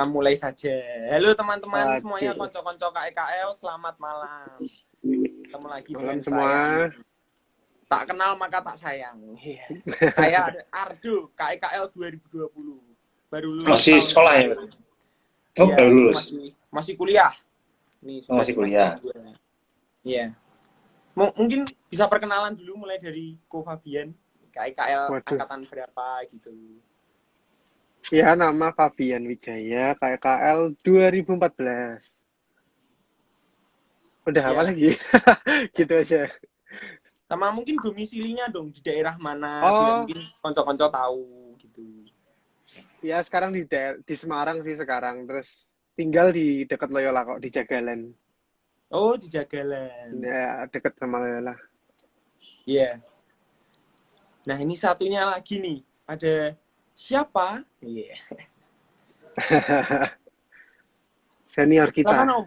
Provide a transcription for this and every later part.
kita mulai saja. Halo teman-teman semuanya, Waduh. konco-konco KEKL, selamat malam. Ketemu lagi Malam dengan semua. saya. Tak kenal maka tak sayang. Saya Ardo, KEKL 2020. Baru lulus Masih tahun sekolah ya? kemarin. Oh, Iya, baru itu lulus. masih kuliah. Nih, sudah Masih kuliah. semester 2. Iya. Mungkin bisa perkenalan dulu mulai dari Ko Fabian. KEKL Waduh. angkatan berapa gitu. Ya, nama Fabian Wijaya, KKL 2014. Udah apa Ya. lagi? Gitu aja. Sama mungkin domisilinya dong, di daerah mana, Oh. biar mungkin konco-konco tahu gitu. Ya, sekarang di Semarang sih sekarang. Terus tinggal di dekat Loyola kok, di Jagalan. Oh, di Jagalan. Ya, dekat sama Loyola. Iya. Nah, ini satunya lagi nih. Ada siapa? Iya. Senior kita. Silakan, Om.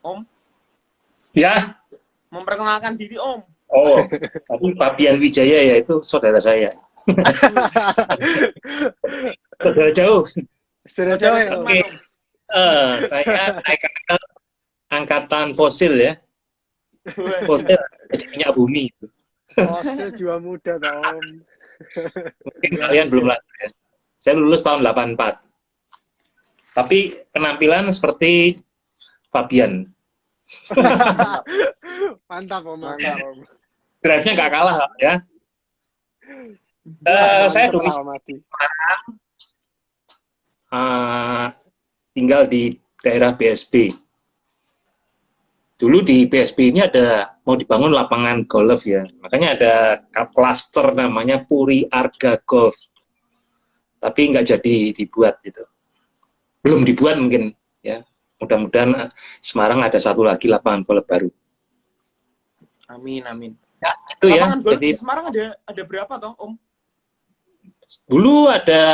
Om, Ya, memperkenalkan diri, Om. oh, tapi Fabian Wijaya ya, itu saudara saya. Saudara jauh. Sudah Saudara tahu ya? seiman, Om. Saya KKL angkatan fosil ya. Fosil jadi minyak bumi. Oh, jiwa muda, Tom. Mungkin kalian belum lahir ya. Saya lulus tahun 84. Tapi penampilan seperti Fabian. Mantap, Om. Mantap, Om. Drive-nya nggak kalah ya. Saya domisili tinggal di daerah BSB. Dulu di BSB ini mau dibangun lapangan golf ya. Makanya ada klaster namanya Puri Arga Golf. Tapi nggak jadi dibuat gitu. Belum dibuat mungkin ya. Mudah-mudahan Semarang ada satu lagi lapangan golf baru. Amin, amin. Ya, itu ya. Lapangan golf Jadi di Semarang ada berapa toh, Om? dulu ada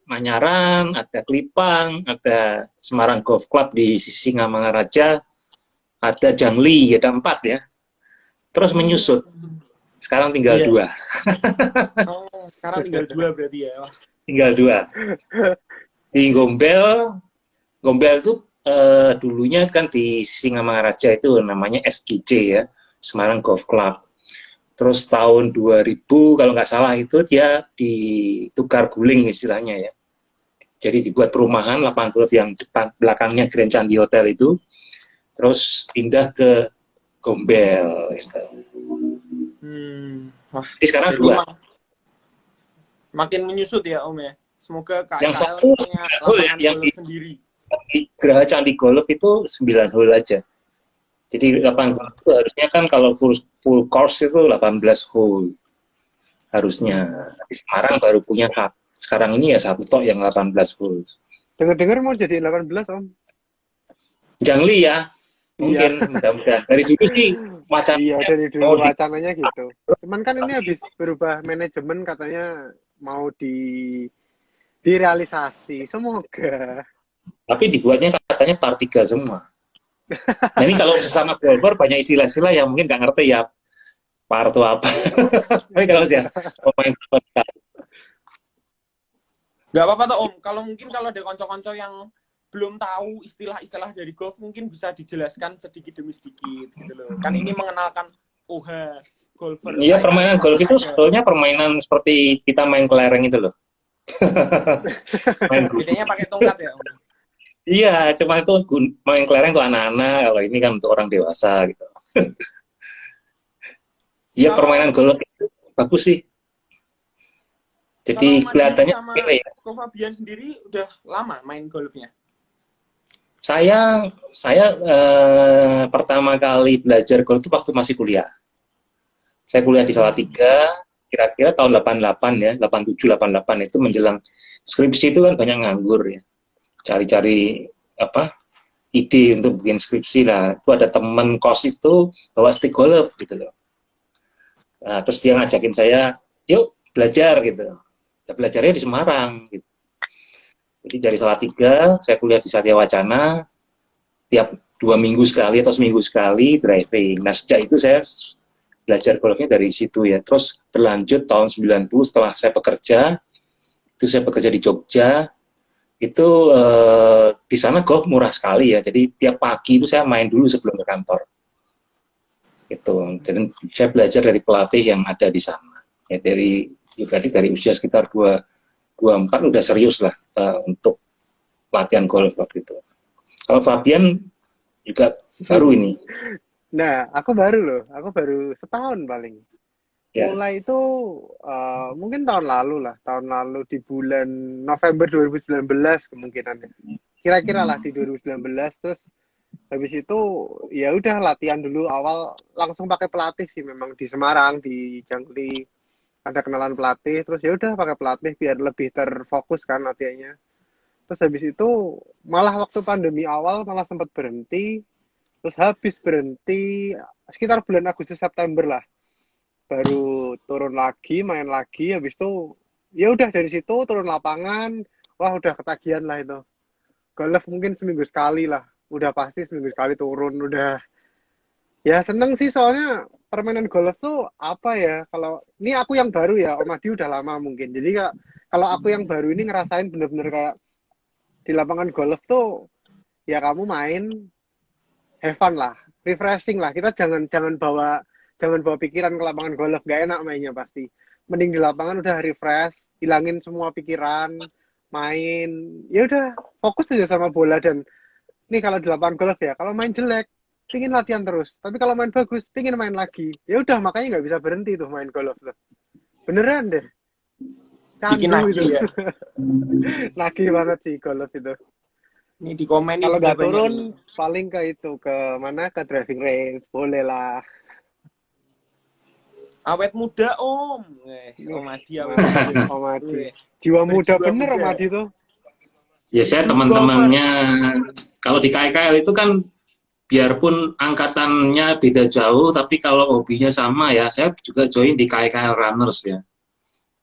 Manyaran, ada Klipang, ada Semarang Golf Club di sisi Ngamangaraja, ada Jangli, ada 4 ya. Terus menyusut. Sekarang tinggal Iya. 2. Oh, sekarang tinggal 2 berarti ya. Wah. Tinggal 2. Di Gombel itu dulunya kan di Singamangaraja itu namanya SGC ya, Semarang Golf Club. Terus tahun 2000 kalau nggak salah itu dia ditukar guling istilahnya ya. Jadi dibuat perumahan lapangan golf yang depan belakangnya Grand Candi Hotel itu, terus pindah ke Gombel. Gitu. Wah, jadi sekarang jadi 2. makin menyusut ya, Om ya. Semoga Yang KKL satu punya 9 hole ya, lapangan yang golf sendiri. di Geraha Candi Golf itu 9 hole aja. Jadi lapangan golf itu harusnya kan kalau full course itu 18 hole. Harusnya. Di Semarang baru punya hak. Sekarang ini ya satu tok yang 18 hole. Dengar-dengar mau jadi 18, Om. Jangli ya. Mungkin mudah-mudahan. Dari dulu sih macam Iya, dari dulu wacananya gitu. Cuman kan ini habis berubah manajemen, katanya mau direalisasi. Semoga. tapi dibuatnya katanya part 3 semua. Nah, ini kalau sesama golfer banyak istilah-istilah yang mungkin nggak ngerti ya part itu apa. Tapi kalau saya pemain golf Nggak apa-apa toh, Om. Kalau ada konco-konco yang belum tahu istilah-istilah dari golf, mungkin bisa dijelaskan sedikit demi sedikit gitu loh. Kan ini mengenalkan golfer. Iya, permainan golf itu sebetulnya permainan seperti kita main kelereng itu loh. Bedanya pakai tongkat ya, Om. Iya, cuma itu main kelereng tuh anak-anak, kalau ini kan untuk orang dewasa gitu. Iya, permainan golf itu bagus sih. Jadi kelihatannya sama ya. Ko Fabian sendiri udah lama main golfnya? Saya pertama kali belajar golf itu waktu masih kuliah. Saya kuliah di Salatiga, kira-kira tahun 88 ya, 87, 88 itu menjelang skripsi itu kan banyak nganggur ya. Cari-cari ide untuk bikin skripsi lah. Itu ada temen kos itu bawa stick golf gitu loh. Nah, terus dia ngajakin saya, yuk belajar gitu. Saya belajarnya di Semarang gitu. Jadi dari Salatiga, saya kuliah di Satya Wacana, tiap 2 minggu sekali atau seminggu sekali driving. Nah, sejak itu saya belajar golfnya dari situ ya. Terus berlanjut tahun 90 setelah saya bekerja, itu saya bekerja di Jogja, itu di sana golf murah sekali ya. Jadi tiap pagi itu saya main dulu sebelum ke kantor. Itu. Dan saya belajar dari pelatih yang ada di sana. Ya dari usia sekitar 24 udah serius lah untuk latihan golf waktu itu. Kalau Fabian juga baru ini. Nah, aku baru setahun paling. Ya. Mulai itu mungkin tahun lalu di bulan November 2019 kemungkinannya. Kira-kira lah di 2019, terus habis itu ya udah latihan dulu awal langsung pakai pelatih sih, memang di Semarang di Jangkeli ada kenalan pelatih, terus ya udah pakai pelatih biar lebih terfokus kan latihannya. Terus habis itu malah waktu pandemi awal malah sempat berhenti, terus habis berhenti sekitar bulan Agustus September lah baru turun lagi, main lagi. Habis itu ya udah dari situ turun lapangan, wah udah ketagihan lah itu. Golf mungkin seminggu sekali lah, udah pasti seminggu sekali turun. Udah ya seneng sih, soalnya permainan golf tuh apa ya, kalau ini aku yang baru ya, Om Adi udah lama mungkin, jadi kalau aku yang baru ini ngerasain bener-bener kayak di lapangan golf tuh ya kamu main have fun lah, refreshing lah. Kita jangan bawa pikiran ke lapangan golf, gak enak mainnya pasti. Mending di lapangan udah refresh, hilangin semua pikiran, main. Ya udah fokus aja sama bola. Dan nih kalau di lapangan golf ya, kalau main jelek, pingin latihan terus. Tapi kalau main bagus, pingin main lagi. Ya udah makanya nggak bisa berhenti tuh main golf tuh. Beneran deh. Bikin Candu nagih itu. ya. Nagih banget sih golf itu. Ini di komen nih Kalau sudah nggak banyak turun, nih. paling ke itu, ke mana? Ke driving range, boleh lah. Awet muda Om. Om Adi awet muda. Om Adi. Jiwa muda Berjiwa bener muda. Om Adi tuh. Ya saya teman-temannya kalau di KKL itu kan biarpun angkatannya beda jauh, tapi kalau hobinya sama ya, saya juga join di KKL Runners ya.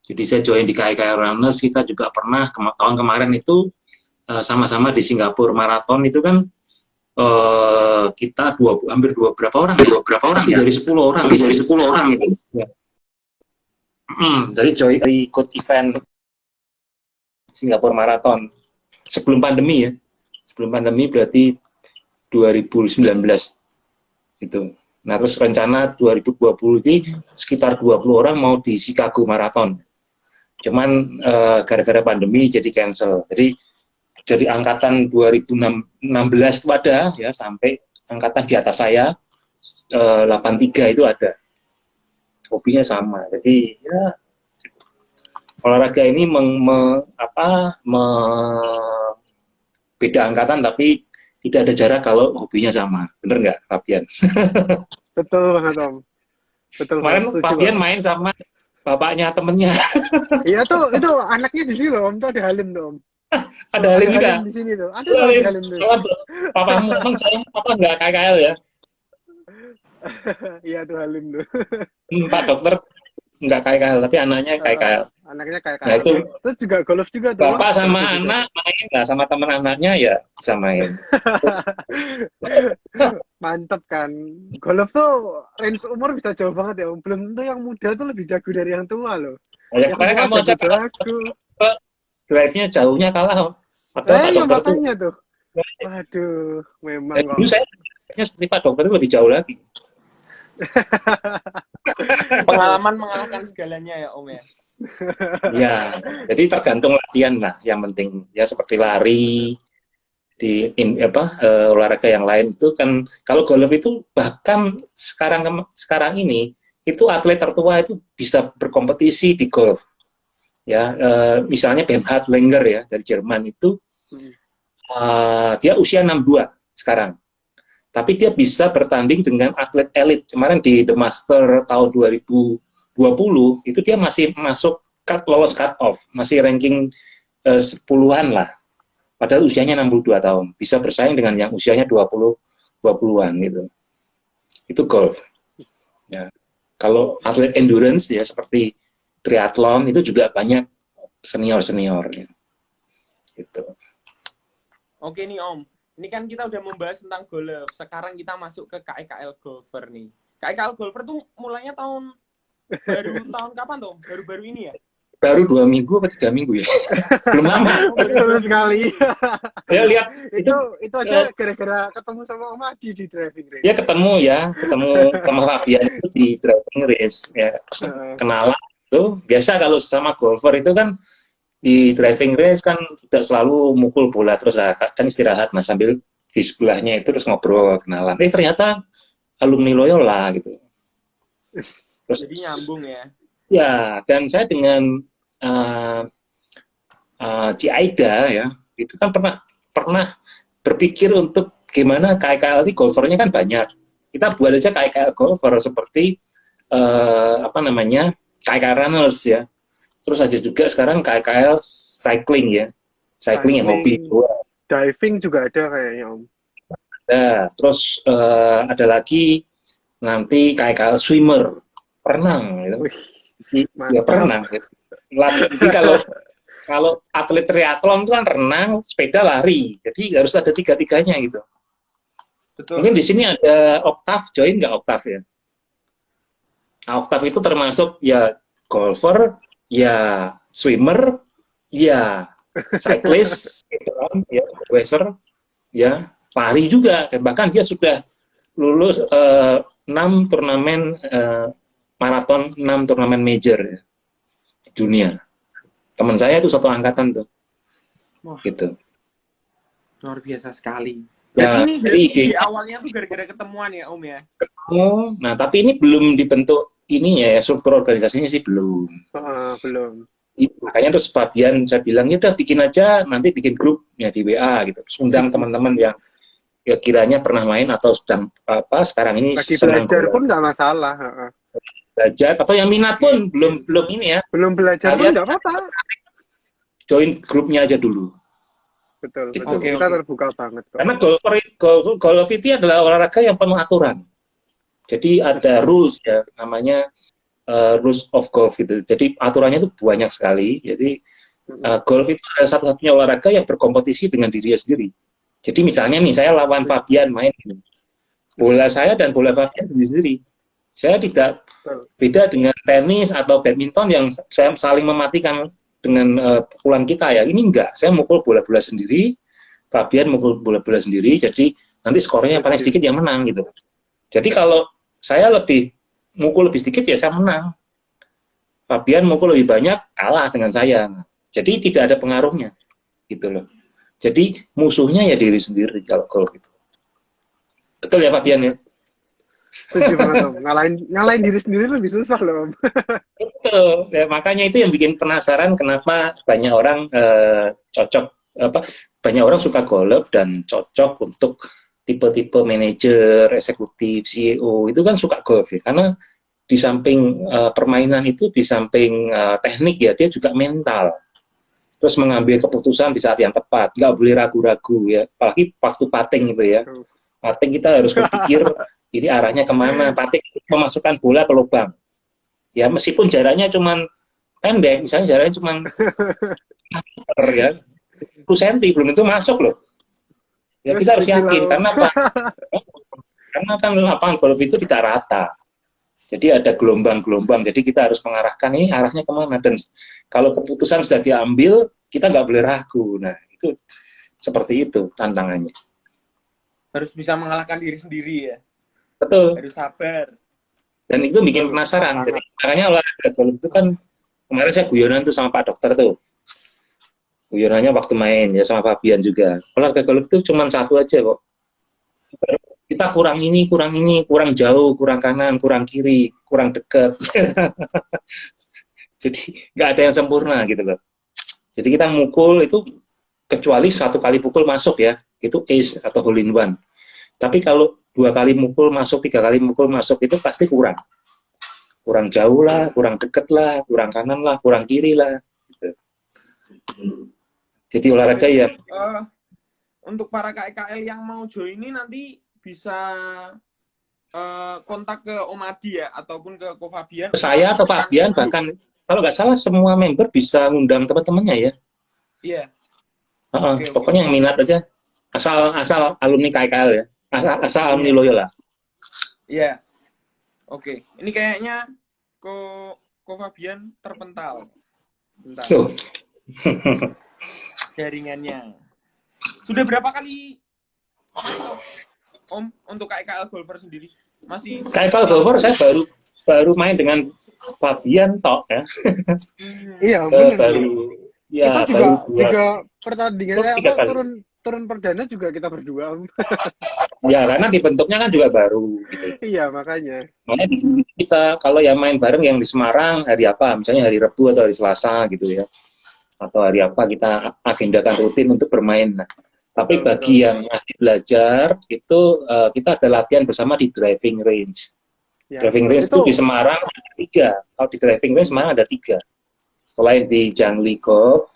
Jadi saya join di KKL Runners, kita juga pernah tahun kemarin itu sama-sama di Singapura Marathon itu kan kita hampir berapa orang ya? Dari 10 orang, itu. Ya. Dari ikut event Singapura Marathon sebelum pandemi ya. Sebelum pandemi berarti 2019 itu. Nah, terus rencana 2020 ini sekitar 20 orang mau di Chicago Marathon. Cuman gara-gara pandemi jadi cancel. Jadi dari angkatan 2016 itu ada ya, sampai angkatan di atas saya 83 itu ada. Hobinya sama. Jadi ya olahraga ini beda angkatan tapi tidak ada jarak kalau hobinya sama. Bener nggak, Fabian? Betul banget Om. Betul Kemarin banget. Fabian main sama bapaknya temennya. Iya tuh, itu anaknya di sini loh Om, tuh ada Halim tuh Om. Ada Halim juga. Di sini tuh. Ada tuh Halim tuh. Papamu emang sayang papa nggak KKL ya? Iya tuh Halim tuh. Pak dokter nggak KKL tapi anaknya KKL. Anaknya kayak Nah, itu terus juga golf juga tuh. bapak sama anak main, nah sama teman anaknya ya bisa main. Mantep kan. Golf tuh range umur bisa jauh banget ya Om. Belum tentu yang muda tuh lebih jago dari yang tua loh. Ya, kemarin kamu aja jago. Drive-nya jauhnya kalah. Iya makanya tuh. Waduh, memang dulu saya seperti Pak Dokter itu lebih jauh lagi. Pengalaman mengalahkan segalanya ya Om ya. Ya, jadi tergantung latihan lah. Yang penting ya seperti lari olahraga yang lain itu kan, kalau golf itu bahkan sekarang ini itu atlet tertua itu bisa berkompetisi di golf. Ya, misalnya Bernhard Langer ya dari Jerman itu dia usia 62 sekarang. Tapi dia bisa bertanding dengan atlet elit. Kemarin di The Master tahun 2020 itu dia masih masuk lolos cut off, masih ranking 10-an lah. Padahal usianya 62 tahun. Bisa bersaing dengan yang usianya 20-an gitu. Itu golf. Ya. Kalau atlet endurance ya seperti triathlon itu juga banyak senior-senior ya. Gitu. Oke nih Om. Ini kan kita udah membahas tentang golf. Sekarang kita masuk ke KKL Golfer nih. KKL Golfer tuh mulainya tahun kapan tuh? Baru-baru ini ya? baru 2 minggu atau 3 minggu ya. Belum lama. Betul sekali. Ya lihat itu aja gara-gara ketemu sama Om Adi di driving range. ya ketemu sama Fabian itu di driving race ya. Kenalan itu biasa kalau sama golfer itu kan di driving race kan tidak selalu mukul bola terus kan istirahat mas sambil di sebelahnya itu terus ngobrol kenalan. Ternyata alumni Loyola gitu. Terus, jadi nyambung ya. Ya, dan saya dengan Ci Aida ya, itu kan pernah berpikir untuk gimana KKL ini golfernya kan banyak. Kita buat aja KKL golfer seperti KKL runners ya. Terus ada juga sekarang KKL cycling ya. Cycling yang hobi. Diving juga ada kayaknya Om. Nah, terus ada lagi nanti KKL swimmer, renang gitu. Ya renang gitu. Jadi kalau atlet triathlon itu kan renang, sepeda, lari. Jadi harus ada tiga-tiganya gitu. Betul. Mungkin di sini ada Oktav, join nggak Oktav ya? Nah, Oktav itu termasuk ya golfer, ya swimmer, ya cyclist, ya racer, ya lari juga. Bahkan dia sudah lulus 6 turnamen maraton, 6 turnamen major ya, di dunia. Teman saya itu satu angkatan tuh. Wah, gitu. Luar biasa sekali. Ya, jadi di awalnya tuh gara-gara ketemuan ya Om ya? Nah, tapi ini belum dibentuk ini ya, struktur organisasinya sih belum. Belum. Makanya terus Fabian saya bilang, ya udah bikin aja, nanti bikin grup ya di WA gitu. Terus undang teman-teman yang ya kiranya pernah main atau sedang sekarang ini lagi belajar pun nggak masalah. Belajar atau yang minat pun belum ini ya. Belum belajar pun nggak apa-apa. Join grupnya aja dulu. Betul. Okay, kita terbuka banget kok. Karena golf itu adalah olahraga yang penuh aturan. Jadi ada rules ya, namanya rules of golf gitu. Jadi aturannya itu banyak sekali. Jadi golf itu adalah satu-satunya olahraga yang berkompetisi dengan dirinya sendiri. Jadi misalnya nih, saya lawan Fabian main gitu. Bola saya dan bola Fabian sendiri. Saya tidak beda dengan tenis atau badminton yang saya saling mematikan dengan pukulan kita ya. Ini enggak, saya mukul bola-bola sendiri, Fabian mukul bola-bola sendiri, jadi nanti skornya yang paling sedikit yang menang gitu. Jadi kalau saya mukul lebih sedikit ya saya menang. Fabian mukul lebih banyak, kalah dengan saya. Jadi tidak ada pengaruhnya gitu loh. Jadi musuhnya ya diri sendiri kalau golf itu. Betul ya Fabian ya? Setuju banget Om. Ngalahin diri sendiri lebih susah loh Om. Betul. Ya, makanya itu yang bikin penasaran kenapa banyak orang banyak orang suka golf dan cocok untuk tipe-tipe manajer, eksekutif, CEO itu kan suka golf ya. Karena di samping permainan itu, di samping teknik ya, dia juga mental. Terus mengambil keputusan di saat yang tepat, nggak boleh ragu-ragu ya. Apalagi waktu putting itu ya. Putting kita harus berpikir ini arahnya kemana. Putting memasukkan bola ke lubang. Ya meskipun jaraknya cuma pendek, misalnya jaraknya cuma ya 10 cm, belum itu masuk loh. Ya kita harus yakin karena apa? Karena kan lapangan golf itu tidak rata. Jadi ada gelombang-gelombang. Jadi kita harus mengarahkan ini arahnya kemana. Dan kalau keputusan sudah diambil, kita nggak boleh ragu. Nah itu seperti itu tantangannya. Harus bisa mengalahkan diri sendiri ya. Betul. Harus sabar. Dan itu bikin penasaran. Jadi makanya olahraga golf itu kan kemarin saya guyonan tuh sama Pak Dokter tuh. Guyonannya waktu main ya sama Fabian juga. Olahraga golf itu cuma satu aja kok. Kita kurang ini, kurang jauh, kurang kanan, kurang kiri, kurang dekat. Jadi nggak ada yang sempurna gitu loh. Jadi kita mukul itu kecuali 1 kali pukul masuk ya, itu ace atau hole in one. Tapi kalau 2 kali mukul masuk, 3 kali mukul masuk itu pasti kurang. Kurang jauh lah, kurang deket lah, kurang kanan lah, kurang kiri lah. Gitu. Jadi olahraga yang untuk para KKL yang mau join ini nanti bisa kontak ke Om Adi ya, ataupun ke Ko Fabian. Saya atau Fabian, bahkan kalau nggak salah semua member bisa ngundang teman-temannya ya. Iya. Pokoknya yang minat aja, asal alumni KKL ya, asal alumni Loyola. Iya. Oke. Ini kayaknya Ko Fabian terpental. Bentar. Loh. Jaringannya. Sudah berapa kali Om untuk KKL Golfer sendiri? Masih KKL Golfer saya baru main dengan Fabian tok ya. Iya, benar. Baru ya Kita baru juga pertandingannya tiga apa kali. turun perdana juga kita berdua. Ya karena dibentuknya kan juga baru gitu. Iya, makanya. Makanya kita kalau yang main bareng yang di Semarang hari apa, misalnya hari Rabu atau hari Selasa gitu ya, atau hari apa kita agendakan rutin untuk bermain. Nah, tapi bagi yang masih belajar itu kita ada latihan bersama di driving range. Ya. Driving range itu di Semarang ada 3. Kalau di driving range Semarang ada 3. Selain di Jangli Golf,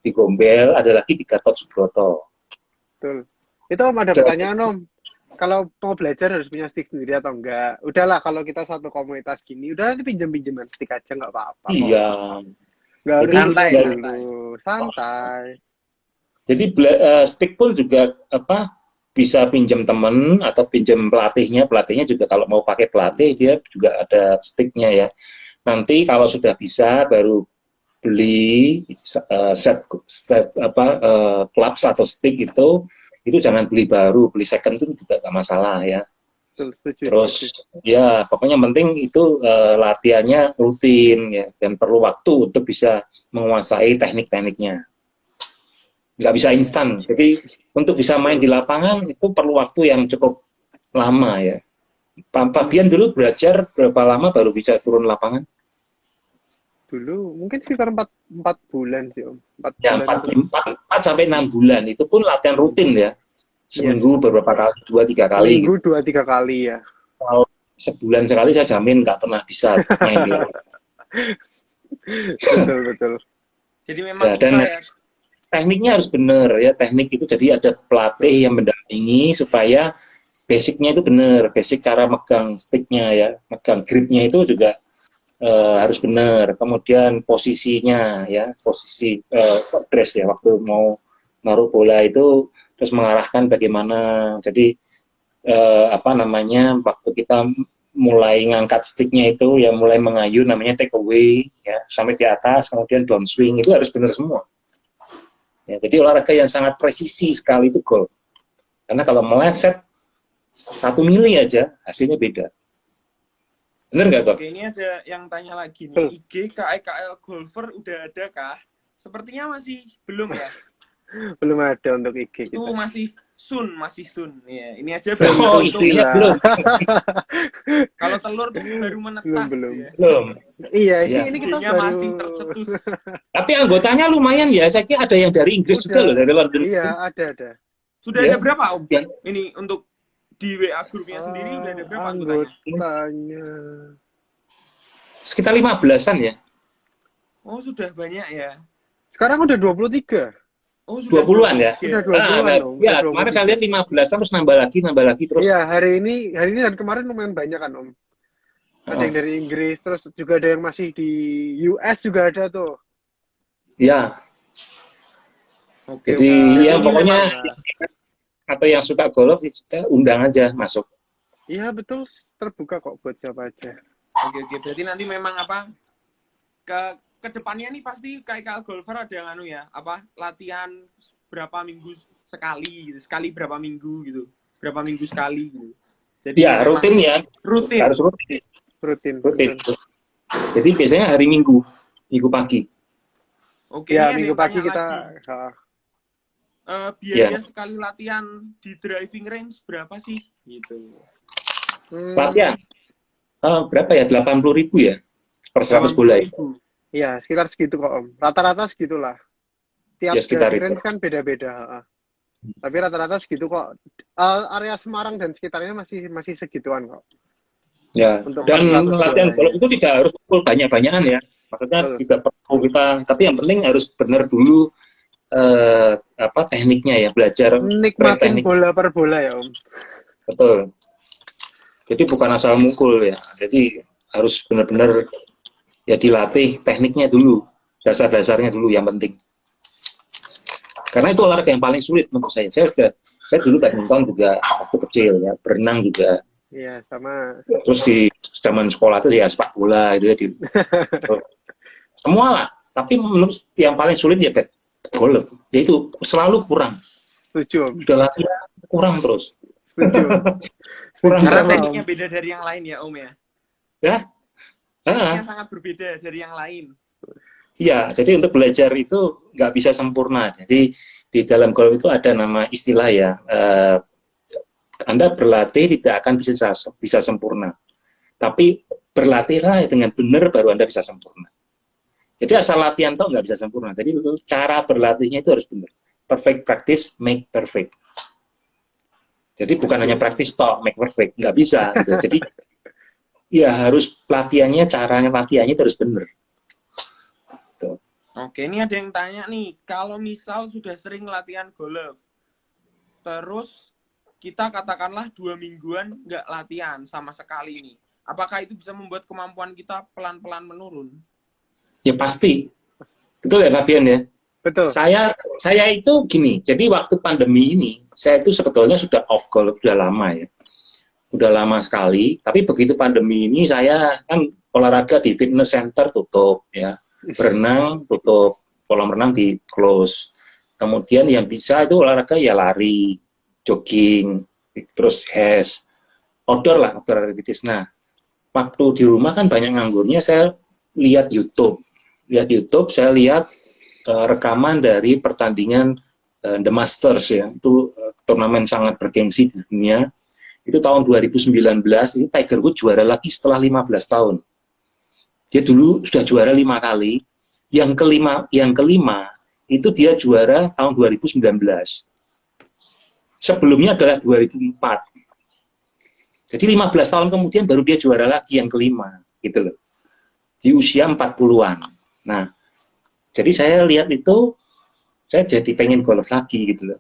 di Gombel, ada lagi di Gatot Subroto. Betul. Itu Om ada pertanyaan Om. Kalau mau belajar harus punya stick sendiri atau enggak? Udahlah kalau kita satu komunitas gini, udah nanti pinjam-pinjaman stick aja nggak apa-apa. Iya. Nggak harus santai, santai. Jadi stick pun juga bisa pinjam temen atau pinjam pelatihnya. Pelatihnya juga kalau mau pakai pelatih dia juga ada sticknya ya. Nanti kalau sudah bisa baru beli set clubs atau stick itu jangan beli baru, beli second itu juga nggak masalah ya. Terus ya pokoknya penting itu latihannya rutin ya dan perlu waktu untuk bisa menguasai teknik-tekniknya. Nggak bisa instan. Jadi untuk bisa main di lapangan itu perlu waktu yang cukup lama ya. Fabian dulu belajar berapa lama baru bisa turun lapangan? Dulu mungkin sekitar 4 bulan sih Om. 4 sampai 6 bulan itu pun latihan rutin ya. Seminggu beberapa kali, 2-3 kali. Seminggu 2-3 kali ya. Kalau sebulan sekali saya jamin nggak pernah bisa main di lapangan. Betul. Jadi memang dan tekniknya harus benar ya. Teknik itu jadi ada pelatih yang mendampingi supaya basicnya itu benar. Basic cara megang sticknya ya, megang gripnya itu juga harus benar. Kemudian posisinya ya, posisi dress ya waktu mau naruh bola itu terus mengarahkan bagaimana. Jadi waktu kita mulai ngangkat sticknya itu ya mulai mengayun namanya take away ya sampai di atas kemudian downswing itu harus benar semua. Ya, jadi olahraga yang sangat presisi sekali itu golf. Karena kalau meleset 1 mili aja hasilnya beda. Bener nggak, Bob? Oke, ini ada yang tanya lagi nih. IG KKL Golfer udah ada kah? Sepertinya masih belum ya. Belum ada untuk IG itu kita. masih sun ya. Ini aja baru belum. Kalau telur baru menetas belum. Iya, ini kita baru masih tercetus. Tapi anggotanya lumayan ya. Saya kira ada yang dari Inggris juga loh, dari London. Iya, ada. Sudah ada berapa Om? Ini untuk di WA grupnya sendiri udah ada berapa anggotanya? Sekitar 15-an ya. Oh, sudah banyak ya. Sekarang udah 23. Oh, 20-an ya? Sudah 20-an. Ya, kemarin saya lihat 15-an terus nambah lagi terus. Iya, hari ini dan kemarin lumayan banyak kan, Om. Ada yang dari Inggris, terus juga ada yang masih di US juga ada tuh. Ya. Jadi ya pokoknya atau yang suka golf undang aja masuk. Iya, betul. Terbuka kok buat siapa aja. Oke. Berarti nanti memang ke depannya nih pasti KKL Golfer ada yang latihan berapa minggu sekali gitu. Sekali berapa minggu gitu. Berapa minggu sekali gitu. Jadi ya, rutin ya. Harus rutin. Jadi biasanya hari Minggu pagi. Oke, ya, Minggu pagi kita biaya sekali latihan di driving range berapa sih gitu. Latihan berapa ya? 80.000 ya per 100 bola. Iya, sekitar segitu kok Om. Rata-rata segitulah. Tiap driving range kan beda-beda. Tapi rata-rata segitu kok. Area Semarang dan sekitarnya masih segituan kok. Ya. Dan latihan golf itu tidak harus banyak-banyakan ya. Maksudnya tidak perlu kita. Tapi yang penting harus benar dulu tekniknya ya, belajar nikmatin bola per bola ya Om. Betul. Jadi bukan asal mukul ya. Jadi harus benar-benar ya dilatih tekniknya dulu, dasar-dasarnya dulu yang penting. Karena itu olahraga yang paling sulit menurut saya. Saya dulu badminton juga waktu kecil ya, berenang juga. Iya, sama. Terus di zaman sekolah itu ya sepak bola gitu ya. Semua lah. Tapi menurut yang paling sulit ya golf, yaitu selalu kurang. Setuju, Om. Udah latihan kurang terus. Setuju. Kurang Karena Sama, tekniknya Om. beda dari yang lain ya Om ya. Ya, Tekniknya sangat berbeda dari yang lain. iya. Jadi untuk belajar itu nggak bisa sempurna. Jadi di dalam golf itu ada nama istilah ya. Anda berlatih tidak akan bisa sempurna. Tapi berlatihlah dengan benar baru Anda bisa sempurna. Jadi asal latihan toh nggak bisa sempurna. Jadi cara berlatihnya itu harus benar. Perfect practice make perfect. Jadi bukan hanya practice toh make perfect, nggak bisa. Gitu. Jadi ya harus latihannya, caranya latihannya itu harus benar. Gitu. Oke, ini ada yang tanya nih, kalau misal sudah sering latihan golf, terus kita katakanlah 2 mingguan nggak latihan sama sekali nih, apakah itu bisa membuat kemampuan kita pelan-pelan menurun? Ya pasti. Betul ya Fabian ya? Betul. Saya itu gini, jadi waktu pandemi ini, saya itu sebetulnya sudah off golf, sudah lama ya. Udah lama sekali, tapi begitu pandemi ini saya kan olahraga di fitness center tutup ya. Berenang tutup, kolam renang di close. Kemudian yang bisa itu olahraga ya lari, jogging, terus outdoor lah, outdoor activities. Nah, waktu di rumah kan banyak nganggurnya, saya lihat YouTube, saya lihat rekaman dari pertandingan The Masters ya, itu turnamen sangat bergengsi di dunia. Itu tahun 2019, itu Tiger Woods juara lagi setelah 15 tahun. Dia dulu sudah juara 5 kali, yang kelima itu dia juara tahun 2019. Sebelumnya adalah 2004. Jadi 15 tahun kemudian baru dia juara lagi yang kelima, gitu loh. Di usia 40-an. Nah, jadi saya lihat itu, saya jadi pengen golf lagi, gitu loh.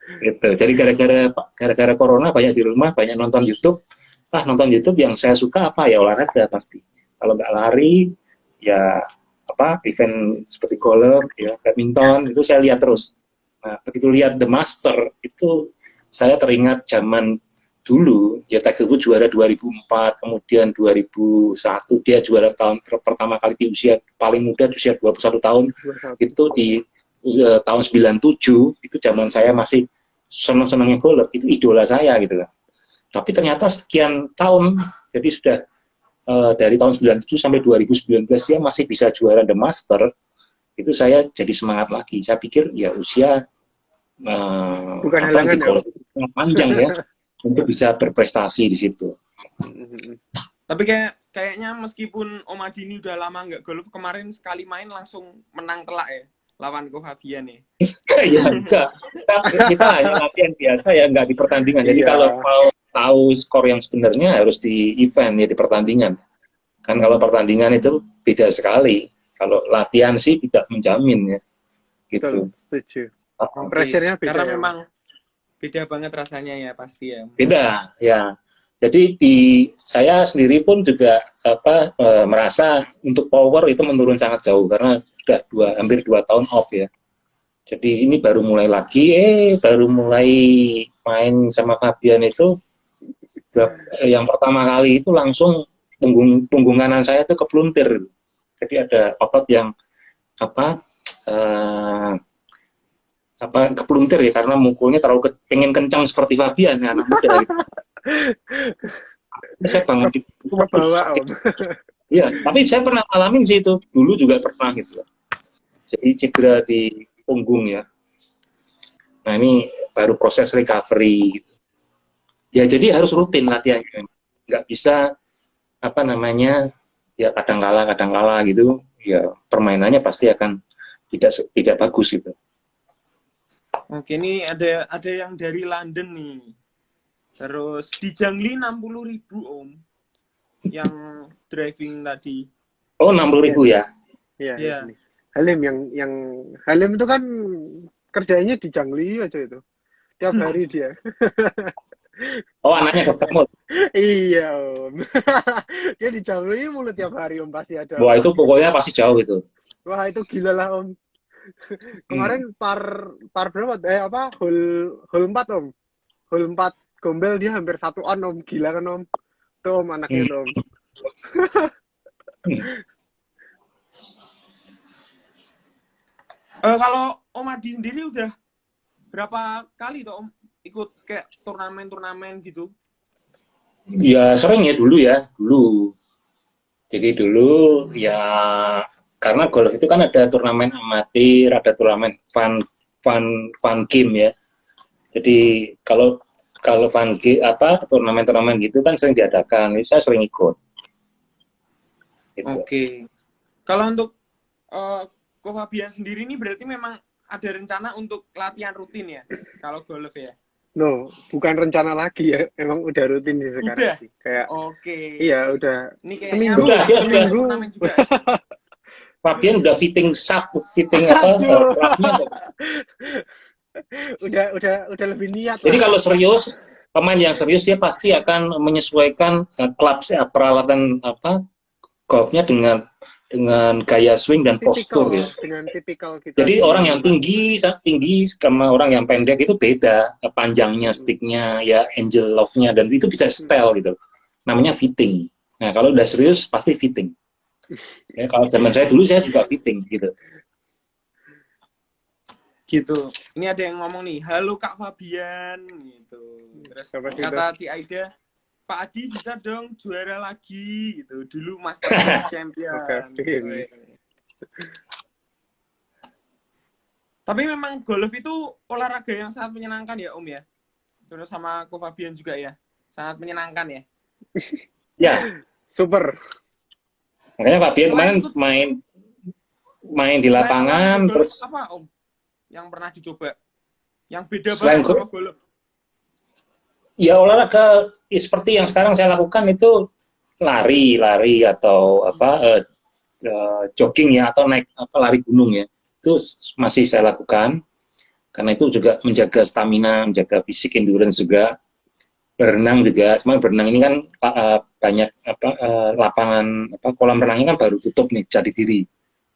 Gitu. Jadi gara-gara corona banyak di rumah, banyak nonton YouTube. Nonton YouTube yang saya suka apa ya olahraga pasti. Kalau nggak lari, ya event seperti golf, ya badminton itu saya lihat terus. Nah, begitu lihat The Master itu saya teringat zaman dulu, ya Tiger Woods juara 2004, kemudian 2001 dia juara tahun pertama kali di usia paling muda, di usia 21 tahun, itu di tahun 97, itu zaman saya masih senang-senangnya golf, itu idola saya gitu lah. Tapi ternyata sekian tahun, jadi sudah dari tahun 97 sampai 2019 dia masih bisa juara The Master, itu saya jadi semangat lagi. Saya pikir ya usia bukan halangan ya, panjang ya untuk bisa berprestasi di situ. Tapi kayaknya meskipun Om Adi ini udah lama nggak golf, kemarin sekali main langsung menang telak ya lawan Ko Fabian ya. Ya enggak. Kita hanya latihan biasa ya, enggak di pertandingan. Jadi kalau mau tahu skor yang sebenarnya harus di event ya, di pertandingan. Kan kalau pertandingan itu beda sekali. Kalau latihan sih tidak menjamin ya. Gitu. Setuju. Pressure-nya beda. Karena memang beda banget rasanya ya pasti ya. Beda ya. Jadi saya sendiri pun juga merasa untuk power itu menurun sangat jauh karena sudah hampir 2 tahun off ya. Jadi ini baru mulai lagi, baru mulai main sama Fabian itu yang pertama kali itu langsung punggung kanan saya itu kepluntir. Jadi ada otot yang kepluntir ya karena mukulnya terlalu pengen kencang seperti Fabian ya, anak muda gitu. Saya bangun itu bawa Om. Iya, tapi saya pernah alamin sih itu. Dulu juga pernah gitu. Jadi cedera di punggung ya. Nah, ini baru proses recovery gitu. Ya, jadi harus rutin latihannya. Nggak bisa ya kadang kala gitu. Ya, permainannya pasti akan tidak bagus gitu. Oke, ini ada yang dari London nih. Terus di Jangli 60.000 Om. Yang driving tadi. Oh, 60.000 ya? Iya. Halim yang Halim itu kan kerjanya di Jangli aja itu. Tiap hari dia. Oh, anaknya Dokter Mut. Iya, Om. Dia di Jangli mulu tiap hari Om pasti ada. Wah, itu pokoknya pasti jauh itu. Wah, itu gila lah Om. Kemarin par berapa? Hole 4 Om. Hole 4 gombel dia hampir 1 on Om. Gila kan Om. Tuh Om anaknya Om. Kalau Om Adi sendiri udah berapa kali toh Om ikut kayak turnamen-turnamen gitu? Ya sering ya dulu. Jadi dulu ya karena golf itu kan ada turnamen amatir, ada turnamen fun game ya. Jadi kalau kalau fun game apa turnamen-turnamen gitu kan sering diadakan, jadi saya sering ikut. Gitu. Oke. Kalau untuk Ko Fabian sendiri ini berarti memang ada rencana untuk latihan rutin ya kalau golf ya? No, bukan rencana lagi ya. Emang udah rutin sih sekarang Udah? sih. Kayak Oke. iya udah. Ini Seminggu, Udah, dia seminggu. turnamen juga. Fabian udah fitting shaft, fitting apa? Aduh. Clubnya. udah lebih niat Jadi lah. kalau serius, pemain yang serius dia pasti akan menyesuaikan peralatan apa golfnya dengan gaya swing dan postur ya. Dengan tipikal kita. Jadi orang yang tinggi sama orang yang pendek itu beda panjangnya sticknya ya angel love-nya dan itu bisa style gitu. Namanya fitting. Nah kalau udah serius pasti fitting. Ya, kalau zaman saya dulu saya juga fitting gitu. Gitu. Ini ada yang ngomong nih, halo Kak Fabian gitu. Terus kata Ci Aida, Pak Adi bisa dong juara lagi gitu. Dulu Master Champion. Tapi memang golf itu olahraga yang sangat menyenangkan ya Om ya. Terus sama Ko Fabian juga ya. Sangat menyenangkan ya. Ya. Super. Makanya Fabian kemarin main di lapangan terus apa Om? Yang pernah dicoba? Yang beda banget sama golf? Ya olahraga seperti yang sekarang saya lakukan itu lari atau apa jogging ya atau naik apa lari gunung ya. Itu masih saya lakukan karena itu juga menjaga stamina, menjaga fisik endurance juga. Berenang juga, cuma berenang ini kan banyak apa lapangan apa kolam renangnya kan baru tutup nih Jatidiri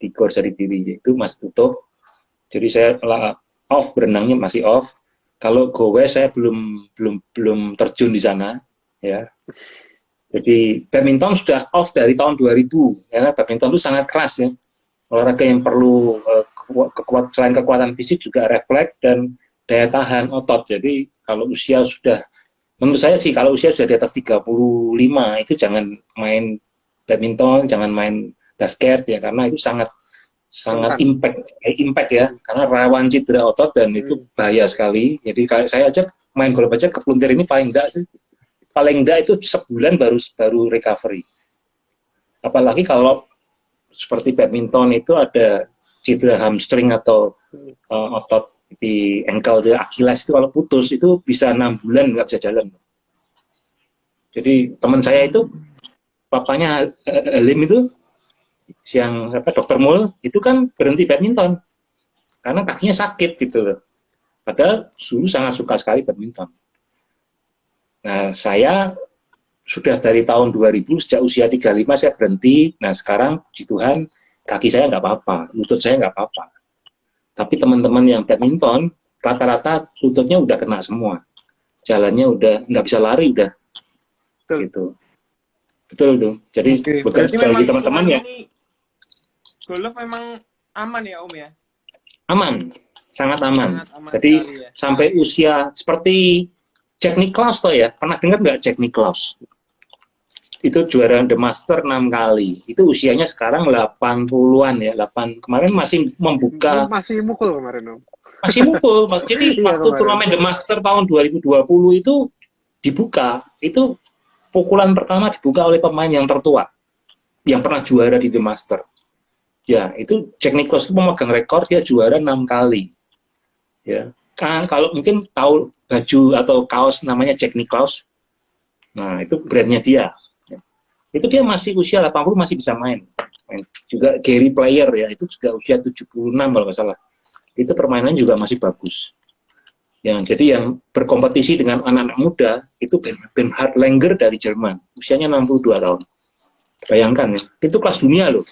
di Gor Jatidiri itu masih tutup. Jadi saya off berenangnya masih off. Kalau go west saya belum terjun di sana ya. Jadi badminton sudah off dari tahun 2000 karena badminton itu sangat keras ya. Olahraga yang perlu selain kekuatan fisik juga refleks dan daya tahan otot. Jadi kalau usia sudah menurut saya sih kalau usia sudah di atas 35 itu jangan main badminton, jangan main basket ya karena itu sangat impact ya karena rawan cedera otot dan itu bahaya sekali. Jadi kayak saya aja main golf aja kepelintir ini paling enggak itu sebulan baru recovery. Apalagi kalau seperti badminton itu ada cedera hamstring atau otot di ankle di Achilles itu kalau putus itu bisa 6 bulan nggak bisa jalan. Jadi teman saya itu papanya Halim itu yang apa Dokter Mul itu kan berhenti badminton karena kakinya sakit gitu loh. Padahal dulu sangat suka sekali badminton. Nah saya sudah dari tahun 2000 sejak usia 35 saya berhenti. Nah sekarang puji Tuhan kaki saya nggak apa-apa, lutut saya nggak apa-apa. Tapi teman-teman yang badminton rata-rata lututnya udah kena semua, jalannya udah nggak bisa lari udah, gitu. Betul tuh. Jadi bagi teman-teman ya. Golf memang aman ya Om ya? Aman, sangat aman. Jadi ya. sampai usia seperti Jack Nicklaus toh ya, pernah dengar nggak Jack Nicklaus? Itu juara The Master 6 kali. Itu usianya sekarang 80-an ya. 8 kemarin masih membuka. Masih mukul kemarin, Om. Masih mukul. Jadi waktu turnamen The Master tahun 2020 itu dibuka. Itu pukulan pertama dibuka oleh pemain yang tertua. Yang pernah juara di The Master. Ya, itu Jack Nicklaus itu memegang rekor dia juara 6 kali. Ya. Kalau mungkin tahu baju atau kaos namanya Jack Nicklaus. Nah, itu brandnya dia. Itu dia masih usia 80 masih bisa main. Juga Gary Player ya, itu juga usia 76 kalau nggak salah. Itu permainannya juga masih bagus. Ya, jadi yang berkompetisi dengan anak-anak muda itu Bernhard Langer dari Jerman, usianya 62 tahun. Bayangkan ya, itu kelas dunia loh.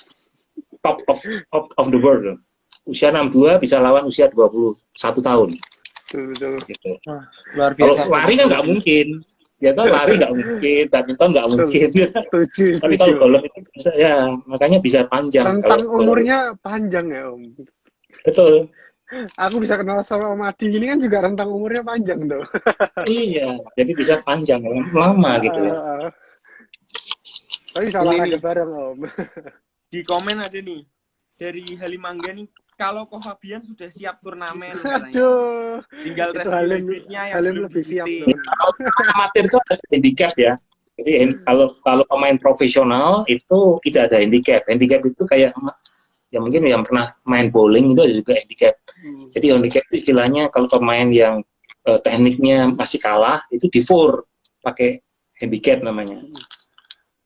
Top of the world loh. Usia 62 bisa lawan usia 21 tahun. Betul. Gitu. Luar biasa. Kalau lari kan nggak mungkin. Ya kan lari nggak mungkin, badminton nggak mungkin. Tapi kalau golf itu bisa ya, makanya bisa panjang. Rentang umurnya panjang ya Om. Betul. Aku bisa kenal sama Madi ini kan juga rentang umurnya panjang tuh. Iya, jadi bisa panjang, lama gitu ya. Tapi bisa Ini olahraga nih. bareng Om. Di komen ada nih dari Halimangga nih, kalau Kohabian sudah siap turnamen katanya. Aduh, Tinggal itu rescue Halim hybridnya yang Halim belum lebih siap dibiting. tuh. Kalau amatir itu ada handicap ya. Jadi kalau pemain profesional itu tidak ada handicap. Handicap itu kayak ya mungkin yang pernah main bowling itu ada juga handicap. Jadi handicap itu istilahnya kalau pemain yang tekniknya masih kalah itu di four pakai handicap namanya.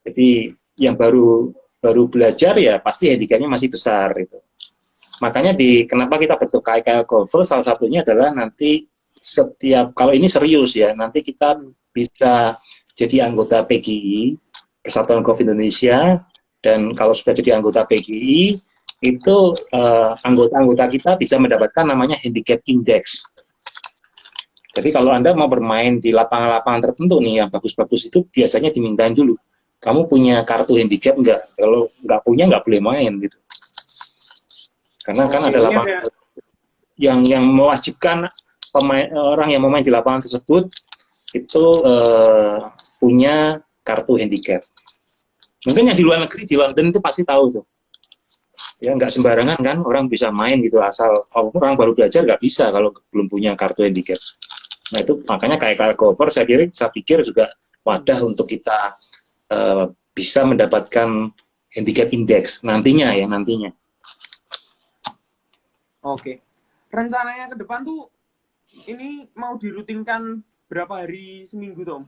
Jadi yang baru belajar ya pasti handicapnya masih besar itu. Makanya kenapa kita bentuk KKL Golfer salah satunya adalah nanti setiap kalau ini serius ya nanti kita bisa jadi anggota PGI Persatuan Golf Indonesia, dan kalau sudah jadi anggota PGI itu anggota-anggota kita bisa mendapatkan namanya handicap index. Jadi kalau Anda mau bermain di lapangan-lapangan tertentu nih yang bagus-bagus itu biasanya dimintain dulu, kamu punya kartu handicap enggak? Kalau nggak punya nggak boleh main gitu. Karena kan ada lapangan yang mewajibkan orang yang mau main di lapangan tersebut itu punya kartu handicap. Mungkin yang di luar negeri, di London itu pasti tahu tuh. Ya nggak sembarangan kan orang bisa main gitu asal orang baru belajar nggak bisa kalau belum punya kartu handicap. Nah itu makanya kayak Golfer saya pikir juga wadah untuk kita bisa mendapatkan handicap index nantinya. Oke. Rencananya ke depan tuh ini mau dirutinkan berapa hari seminggu Tom?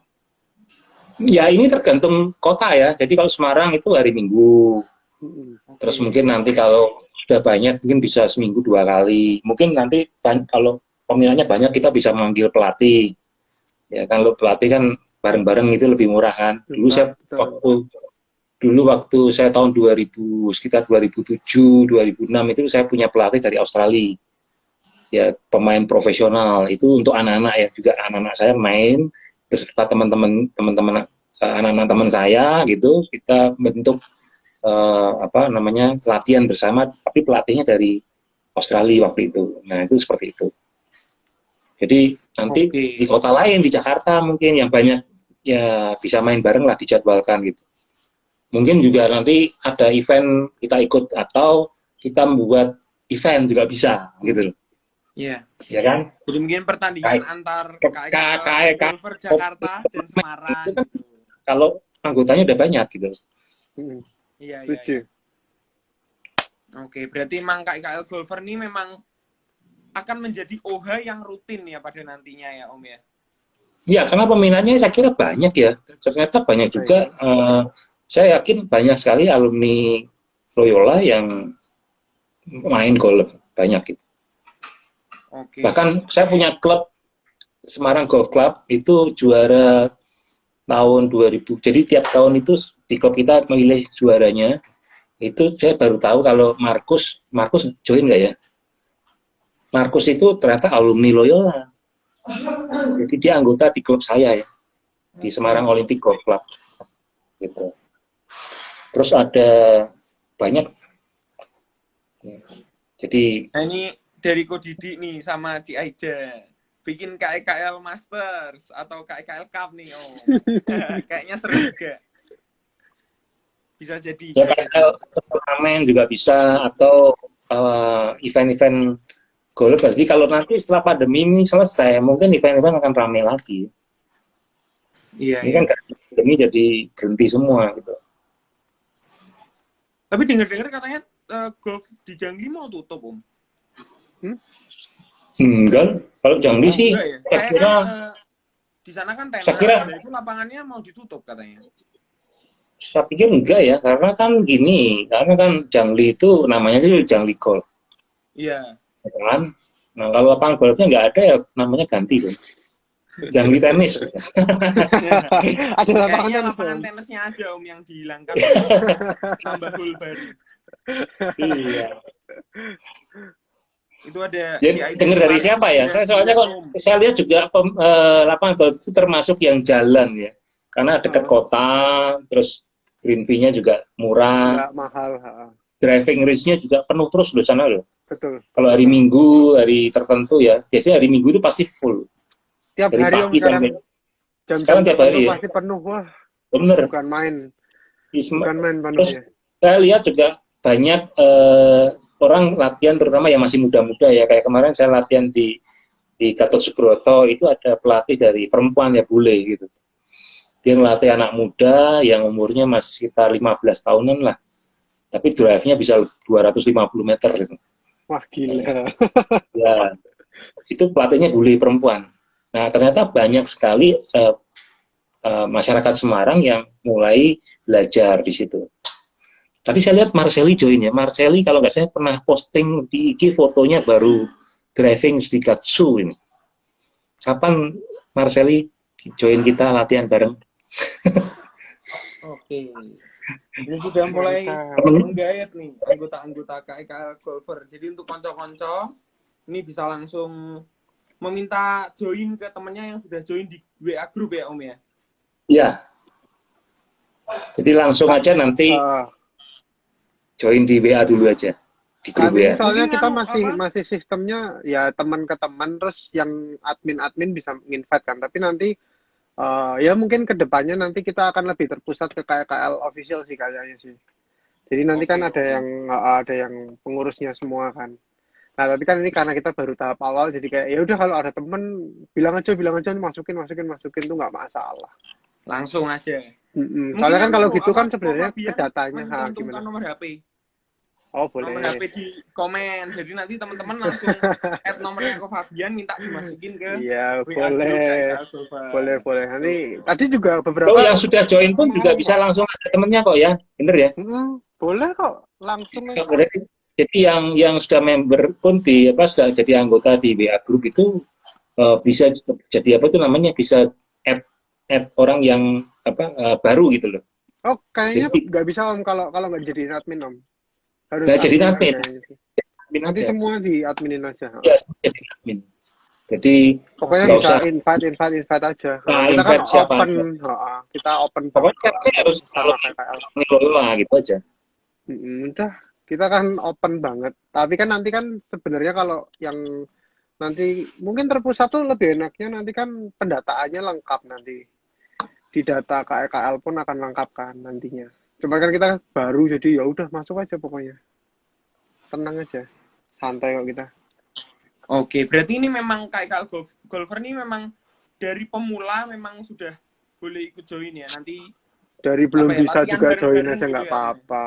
Ya ini tergantung kota ya. Jadi kalau Semarang itu hari Minggu. Terus mungkin nanti kalau sudah banyak mungkin bisa seminggu 2 kali. Mungkin nanti kalau peminatnya banyak kita bisa manggil pelatih. Ya kan lo pelatih kan bareng-bareng itu lebih murah kan. Dulu waktu saya tahun 2000 sekitar 2007 2006 itu saya punya pelatih dari Australia. Ya pemain profesional itu untuk anak-anak ya juga anak-anak saya main beserta teman-teman anak-anak teman saya gitu kita bentuk latihan bersama, tapi pelatihnya dari Australia waktu itu. Nah itu seperti itu. Jadi nanti di kota lain di Jakarta mungkin yang banyak ya bisa main bareng lah dijadwalkan gitu. Mungkin juga nanti ada event kita ikut atau kita membuat event juga bisa gitu loh. Iya. Ya kan? Jadi mungkin pertandingan antar KKL Golfer Jakarta dan Semarang. Itu kan kalau anggotanya udah banyak gitu. Iya. Oke, berarti memang KKL Golfer ini memang akan menjadi OHA yang rutin ya pada nantinya ya Om ya? Ya, karena peminatnya saya kira banyak ya. Ternyata banyak juga, saya yakin banyak sekali alumni Loyola yang main golf, banyak gitu. Oke. Bahkan saya punya klub, Semarang Golf Club, itu juara tahun 2000. Jadi tiap tahun itu di klub kita memilih juaranya. Itu saya baru tahu kalau Markus join nggak ya? Markus itu ternyata alumni Loyola. Jadi dia anggota di klub saya ya, di Semarang Olympic Golf Club. Gitu. Terus ada banyak. Jadi ini dari Ko Didi nih sama Ci Aida. Bikin KKL Masters atau KKL Cup nih Om. Kayaknya seru juga. Bisa jadi. Ya KKL turnamen juga bisa atau event-event golf. Jadi kalau nanti setelah pandemi ini selesai, mungkin event-event akan ramai lagi. Iya. Ini kan pandemi jadi berhenti semua gitu. Tapi dengar-dengar katanya golf di Jangli mau tutup Om. Enggak, kalau Jangli sih ya? saya kira di sana kan tenis, itu lapangannya mau ditutup katanya. Saya pikir enggak ya, karena kan Jangli itu namanya itu Jangli Golf. Iya. Kan? Nah kalau lapangan golfnya nggak ada ya namanya ganti dong. Jangli tenis. Ada lapangan tenisnya aja Om yang dihilangkan. Tambah hole baru. Iya. Itu ada. Ya, dengar dari siapa ya? Soalnya saya lihat juga lapangan golf itu termasuk yang jalan ya, karena dekat kota, terus green fee-nya juga murah. Nggak mahal. Driving range-nya juga penuh terus di sana loh. betul. Kalau hari Minggu, hari tertentu ya, biasanya hari Minggu itu pasti full. Tiap Dari hari Om pagi sekarang sampai jam-jam sekarang tiap tertentu hari ya. pasti penuh. Wah, Bener. bukan main. Terus Bukan main penuhnya. saya lihat juga banyak orang latihan, terutama yang masih muda-muda ya. Kayak kemarin saya latihan di Gatot Subroto, itu ada pelatih dari perempuan ya, bule gitu. Dia ngelatih anak muda yang umurnya masih sekitar 15 tahunan lah. Tapi drive-nya bisa 250 meter gitu. Wah, gila. Ya, itu pelatihnya bule perempuan. Nah, ternyata banyak sekali masyarakat Semarang yang mulai belajar di situ. Tadi saya lihat Marceli join ya. Marceli kalau nggak saya pernah posting di IG fotonya baru driving di Gatsu ini. Kapan Marceli join kita latihan bareng? Oke. Ini sudah mulai menggayat nih anggota-anggota KEKL Golfer. Jadi untuk konco-konco ini bisa langsung meminta join ke temennya yang sudah join di WA group ya Om ya? Iya. Jadi langsung aja nanti join di WA dulu aja. Di grup Ini WA. soalnya Mungkin kita apa? masih sistemnya ya teman ke teman, terus yang admin bisa invite kan. Tapi nanti ya mungkin kedepannya nanti kita akan lebih terpusat ke KL official sih kayaknya sih. Jadi nanti kan ada yang pengurusnya semua kan. Nah, tapi kan ini karena kita baru tahap awal, jadi kayak ya udah kalau ada temen bilang aja masukin tuh nggak masalah. Langsung aja. Soalnya kan kalau gitu kan Om sebenarnya ke Fabian datanya mencantumkan gimana? nomor HP. Oh, boleh. Nomor HP di komen. Jadi nanti teman-teman langsung add nomornya ke Fabian, minta dimasukin ke Iya, WA group KEKL Golfer. boleh. Nanti tadi juga beberapa Oh, yang sudah join pun juga bisa langsung ada temennya kok ya. Bener ya? boleh kok, langsung aja. Jadi yang sudah member pun sudah jadi anggota di WA group itu bisa jadi bisa add orang yang baru gitu loh. Oh, kayaknya Jadi- nggak bisa Om kalau nggak jadi admin Om. Harus Nggak jadi admin. kayaknya sih. Admin Nanti aja. semua di adminin aja. Ya, jadi admin. Jadi Pokoknya nggak bisa usah. invite aja. Nah, Kita kan invite siapa open, kita open Pokoknya banget kita harus sama KKL. ngelola gitu aja. Udah, kita kan open banget. Tapi kan nanti kan sebenarnya kalau yang nanti mungkin terpusat tuh lebih enaknya nanti kan pendataannya lengkap nanti. Di data KKL pun akan lengkap kan nantinya. Cuma kan kita baru jadi ya udah masuk aja pokoknya. Tenang aja. Santai kok kita. Oke, berarti ini memang KEKL Golfer ini memang dari pemula memang sudah boleh ikut join ya. Nanti Dari belum bisa latihan juga join bareng-bareng aja gitu nggak ya? apa-apa.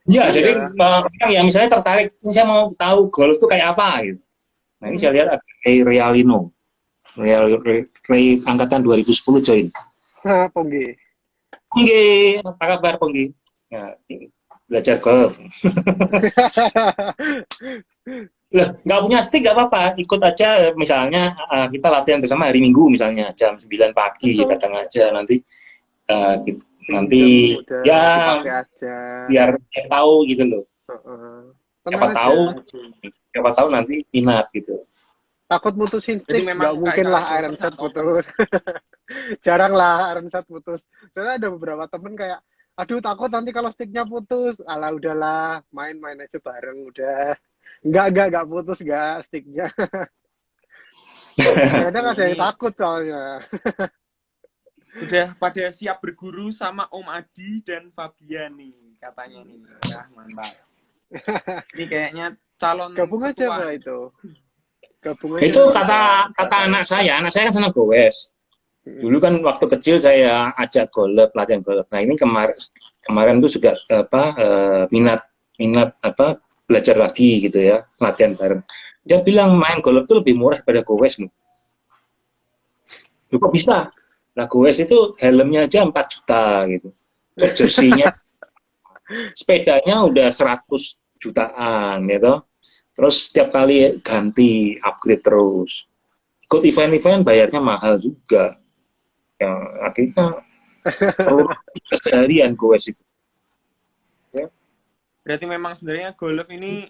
Ya, Iya. jadi orang yang misalnya tertarik, saya mau tahu golf itu kayak apa gitu. Nah, ini saya lihat ada Ray Realino. Ray angkatan 2010 join. Nah, Ponggi. Ponggi, apa kabar Ponggi? Ya, belajar golf. Loh, nggak punya stick nggak apa-apa, ikut aja. Misalnya kita latihan bersama hari Minggu misalnya jam 9 pagi, Betul. datang aja nanti nanti Udah ya dipakai aja. biar tahu gitu loh. Tenang aja. Siapa tahu nanti minat gitu. Takut mutusin Jadi stick, memang nggak mungkin KKL lah iron set putus. Jarang lah iron set putus. Soalnya ada beberapa temen kayak, aduh takut nanti kalau sticknya putus. Alah udahlah, main-main aja bareng udah. Nggak putus nggak sticknya. Kadang ada yang takut soalnya. udah pada siap berguru sama Om Adi dan Fabian nih katanya nih. Ya, mantap. Ini kayaknya calon Gabung aja ketua. Pak itu. Gabung aja. Itu kata anak saya kan senang gowes. Dulu kan waktu kecil saya ajak golf, latihan golf. Nah, ini kemarin tuh juga minat belajar lagi gitu ya, latihan bareng. Dia bilang main golf itu lebih murah daripada gowes. Kok bisa? Nah, gowes itu helmnya aja 4 juta gitu. Jersey-nya sepedanya udah 100 jutaan gitu. Terus setiap kali ganti, upgrade terus. Ikut event-event bayarnya mahal juga. Yang akhirnya perlu seharian gowes itu. Ya. Berarti memang sebenarnya golf ini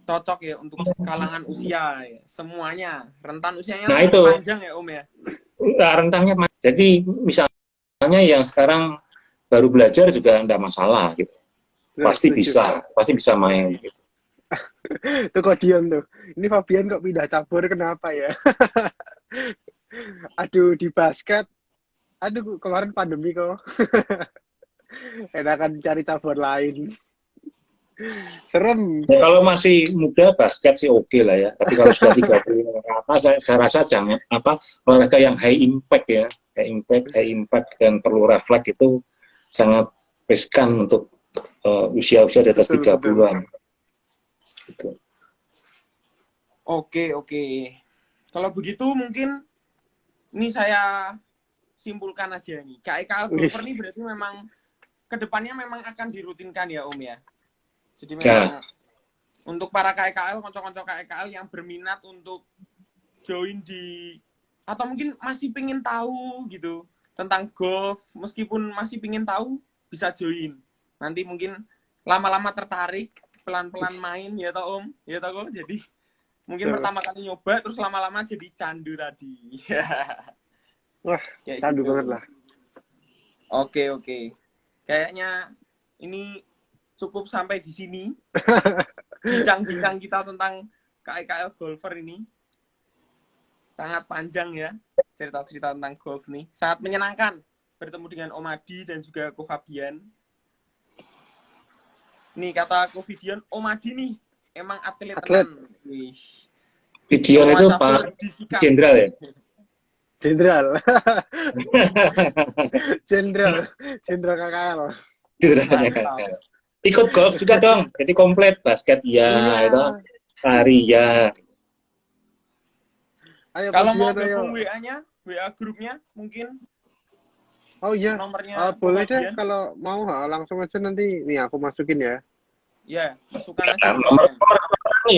cocok ya untuk kalangan usia ya. Semuanya. Rentan usianya Nah, itu panjang ya Om ya. Rentangnya. Jadi misalnya yang sekarang baru belajar juga enggak masalah gitu. Pasti bisa main gitu. Tuh kok diam tuh. Ini Fabian kok pindah cabur kenapa ya? Aduh di basket. Aduh kemarin pandemi kok. Enakan cari cabur lain. Serem. Ya, kalau masih muda basket sih oke lah ya. Tapi kalau sudah 30 ke atas, saya rasa jangan olahraga yang high impact ya, high impact dan perlu refleks itu sangat riskan untuk usia-usia di atas 30-an. Gitu. Oke. Kalau begitu mungkin ini saya simpulkan aja nih. KIKL Golfer ini berarti memang kedepannya memang akan dirutinkan ya Om ya. Jadi memang untuk para KIKL, konco-konco KIKL yang berminat untuk join di atau mungkin masih pingin tahu gitu tentang golf, meskipun masih pingin tahu bisa join. Nanti mungkin lama-lama tertarik, pelan-pelan main ya toh Om, ya toh kok. Jadi mungkin pertama kali nyoba terus lama-lama jadi candu tadi. Wah, kayak candu gitu. banget lah. Oke. Kayaknya ini cukup sampai di sini. Bincang-bincang kita tentang KIKL Golfer ini. Sangat panjang ya cerita-cerita tentang golf nih. Sangat menyenangkan bertemu dengan Om Adi dan juga Ko Fabian. Nih kata Ko Fabian, Om Adi nih emang atlet. Wih. Video itu Pak Jenderal ya? Jenderal KKL. Jenderalnya KKL. Ikut golf juga dong, jadi komplit basket ya, itu lari ya. Ayo, kalau mau Fabian, gabung WA-nya, WA grupnya mungkin. Oh iya, nomornya boleh Fabian. deh kalau mau langsung aja nanti nih aku masukin ya. Ya, masukkan aja.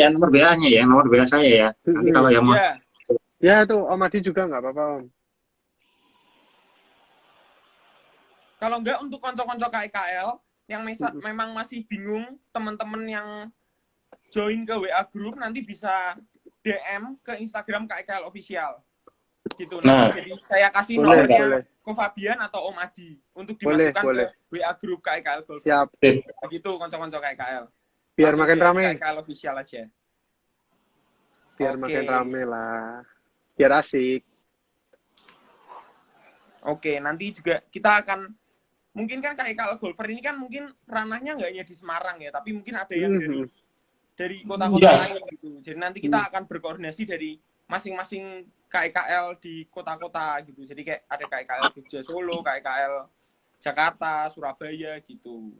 Nomor WA-nya ya, nomor WA saya ya. Nanti kalau yang mau. Ya tuh Om Adi juga nggak apa-apa Om. Kalau enggak untuk konco-konco KIKL yang memang masih bingung, teman-teman yang join ke WA group nanti bisa DM ke Instagram KIKL Official. Gitu. Nah, jadi saya kasih nomornya Ko Fabian atau Om Adi untuk dimasukkan ke WA group KIKL Golf. Siap. Begitu konco-konco KIKL. Biar makin rame. KIKL Official aja. Biar makin rame lah. Biar asik. Oke, nanti juga kita akan mungkin kan KIKL Golfer ini kan mungkin ranahnya nggak hanya di Semarang ya, tapi mungkin ada yang dari kota-kota lain gitu. Jadi nanti kita akan berkoordinasi dari masing-masing KIKL di kota-kota gitu. Jadi kayak ada KIKL Jogja Solo, KIKL Jakarta, Surabaya gitu.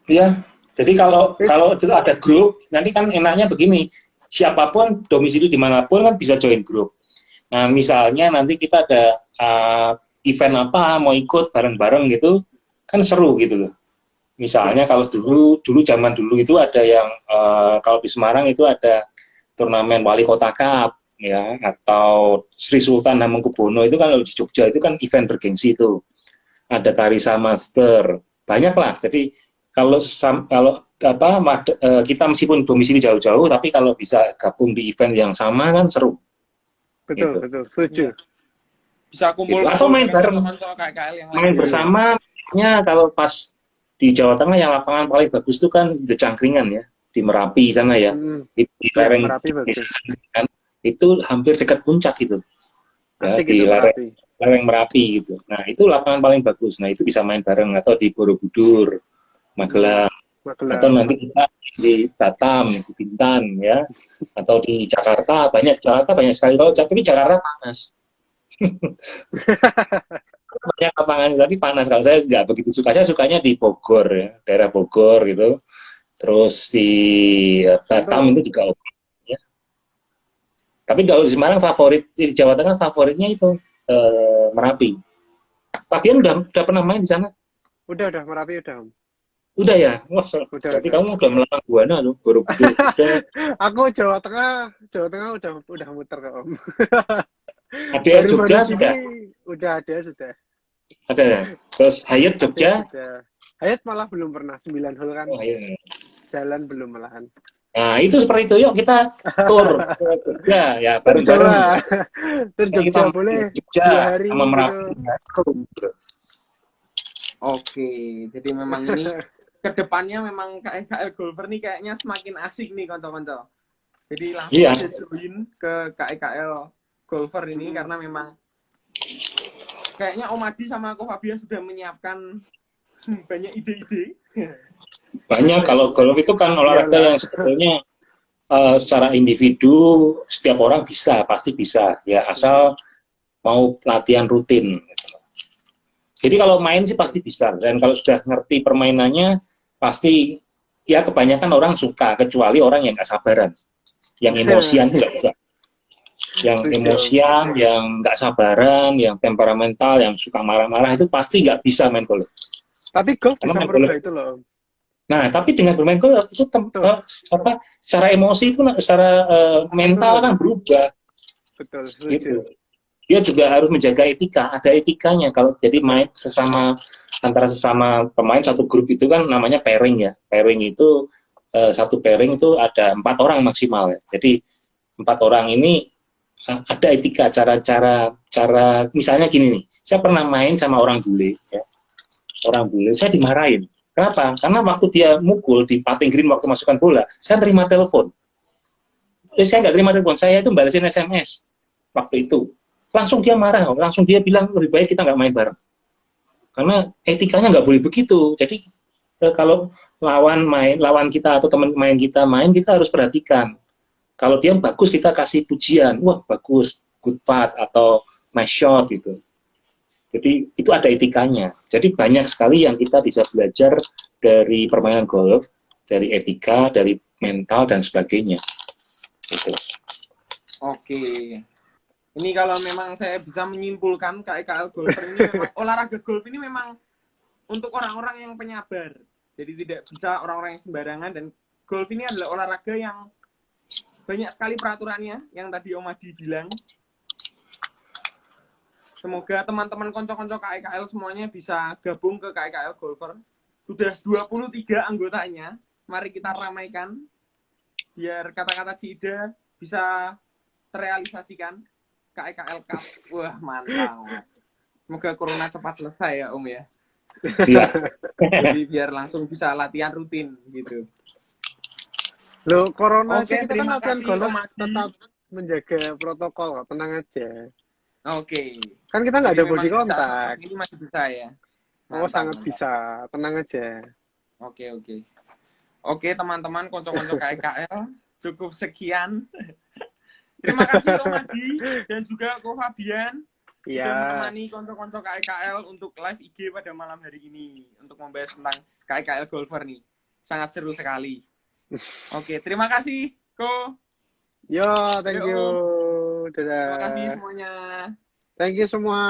Iya. Jadi kalau ada grup, nanti kan enaknya begini, siapapun domisili dimanapun kan bisa join grup. Nah misalnya nanti kita ada event apa mau ikut bareng-bareng gitu kan seru gitu loh. Misalnya kalau dulu zaman dulu itu ada yang kalau di Semarang itu ada turnamen Wali Kota Cup ya, atau Sri Sultan Hamengkubuwono itu kan kalau di Jogja itu kan event bergengsi itu. Ada Karisa Master, banyak lah. Jadi kalau kita meskipun domisili jauh-jauh tapi kalau bisa gabung di event yang sama kan seru. Betul, gitu. setuju. Bisa kumpul gitu. Atau main bareng, main bersama. Kalau pas di Jawa Tengah yang lapangan paling bagus itu kan di Cangkringan ya, di Merapi sana ya, di lereng itu hampir dekat puncak gitu, ya, di lereng Merapi gitu. Nah itu lapangan paling bagus. Nah itu bisa main bareng, atau di Borobudur, Magelang. Atau nanti kita di Batam, di Bintan ya, atau di Jakarta banyak sekali. Kalau tapi Jakarta panas. Banyak lapangan tapi panas. Kalau saya nggak begitu suka, saya sukanya di Bogor ya, daerah Bogor gitu. Terus di Batam itu juga oke ya. Tapi kalau di Semarang di Jawa Tengah favoritnya itu Merapi. Fabian udah pernah main di sana? Udah Merapi udah. Udah ya? Wah, berarti kamu udah melalang Buana loh, Borobudur. Aku Jawa Tengah udah muter kok Om. ADS Jogja sudah? Udah ada sudah. Ada ya? Terus Hyatt Jogja? Hyatt malah belum pernah, 9 hole kan. Oh, iya. Jalan belum malahan. Nah itu seperti itu, yuk kita tour ke Jogja ya, bareng-bareng. Tur Jogja boleh, Jogja sama Merapi. Oke, jadi memang ini kedepannya memang KIKL Golfer nih kayaknya semakin asik nih konco-konco. Jadi langsung Iya. aja join ke KIKL Golfer ini karena memang kayaknya Om Adi sama Ko Fabian sudah menyiapkan banyak ide-ide. Banyak. Kalau golf itu kan olahraga yang sebetulnya secara individu setiap orang pasti bisa ya, asal mau latihan rutin. Jadi kalau main sih pasti bisa, dan kalau sudah ngerti permainannya pasti ya kebanyakan orang suka, kecuali orang yang nggak sabaran, yang emosian nggak bisa. Yang emosian, yang nggak sabaran, yang temperamental, yang suka marah-marah itu pasti nggak bisa main golf. Tapi golf bisa Karena merubah itu loh. Nah, tapi dengan bermain golf itu secara emosi itu, secara mental kan berubah. Betul, Gitu. setuju. Dia juga harus menjaga etika, ada etikanya. Kalau jadi main antara sesama pemain satu grup itu kan namanya pairing ya. Pairing itu satu pairing itu ada 4 orang maksimal ya. Jadi 4 orang ini ada etika, cara misalnya gini nih. Saya pernah main sama orang bule ya. Orang bule saya dimarahin. Kenapa? Karena waktu dia mukul di putting green waktu masukkan bola, saya terima telepon. Saya nggak terima telepon, saya itu balesin SMS waktu itu. Langsung dia marah, langsung dia bilang lebih baik kita nggak main bareng. Karena etikanya nggak boleh begitu. Jadi kalau lawan kita atau teman main kita harus perhatikan. Kalau dia bagus kita kasih pujian, wah bagus, good putt atau nice shot gitu. Jadi itu ada etikanya. Jadi banyak sekali yang kita bisa belajar dari permainan golf, dari etika, dari mental dan sebagainya. Gitu. Oke. Ini kalau memang saya bisa menyimpulkan KIKL Golfer ini memang olahraga golf ini memang untuk orang-orang yang penyabar. Jadi tidak bisa orang-orang yang sembarangan, dan golf ini adalah olahraga yang banyak sekali peraturannya yang tadi Om Adi bilang. Semoga teman-teman konco-konco KIKL semuanya bisa gabung ke KIKL Golfer. Sudah 23 anggotanya. Mari kita ramaikan biar kata-kata Cida bisa terrealisasikan. KIKL Cup. Wah, mantap. Semoga corona cepat selesai ya, Om ya. Iya. Jadi biar langsung bisa latihan rutin gitu. Loh, corona Oke, sih kita kan terima latihan kasih, golf Om Adi. tetap menjaga protokol kok, tenang aja. Oke. Kan kita nggak Jadi ada body memang saat contact. ini masih bisa ya. Oh, Mantap, sangat mantap. bisa, tenang aja. Oke. Oke, teman-teman konco-konco KIKL, cukup sekian. Terima kasih Om Adi dan juga Ko Fabian sudah Iya. menemani konco-konco KIKL untuk live IG pada malam hari ini untuk membahas tentang KIKL Golfer nih. Sangat seru sekali. Oke, terima kasih Ko. Yo, thank Yo, you. terima kasih Dadah. semuanya. Thank you semua.